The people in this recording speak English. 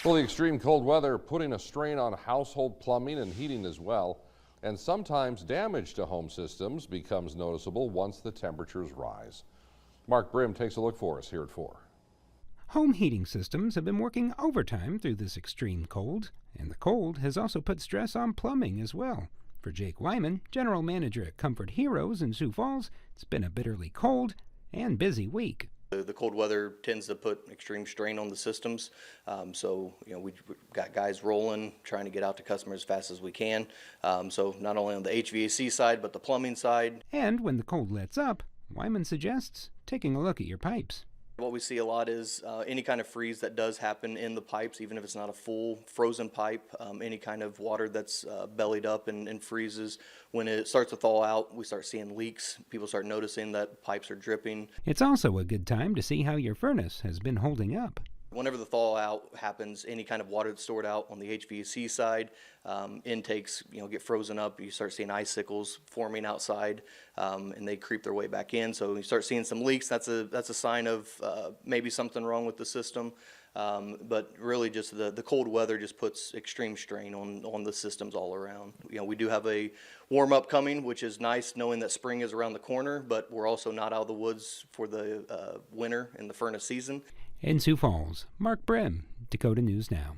Well, the extreme cold weather putting a strain on household plumbing and heating as well. And sometimes damage to home systems becomes noticeable once the temperatures rise. Mark Brim takes a look for us here at 4. Home heating systems have been working overtime through this extreme cold, and the cold has also put stress on plumbing as well. For Jake Wyman, general manager at Comfort Heroes in Sioux Falls, it's been a bitterly cold and busy week. The cold weather tends to put extreme strain on the systems, so we've got guys rolling, trying to get out to customers as fast as we can. So not only on the HVAC side, but the plumbing side. And when the cold lets up, Wyman suggests taking a look at your pipes. What we see a lot is any kind of freeze that does happen in the pipes, even if it's not a full frozen pipe, any kind of water that's bellied up and freezes. When it starts to thaw out, we start seeing leaks. People start noticing that pipes are dripping. It's also a good time to see how your furnace has been holding up. Whenever the thaw out happens, any kind of water that's stored out on the HVAC side, intakes get frozen up. You start seeing icicles forming outside, and they creep their way back in. So you start seeing some leaks. That's a sign of maybe something wrong with the system. But really, just the cold weather just puts extreme strain on the systems all around. We do have a warm up coming, which is nice, knowing that spring is around the corner. But we're also not out of the woods for the winter and the furnace season. In Sioux Falls, Mark Brim, Dakota News Now.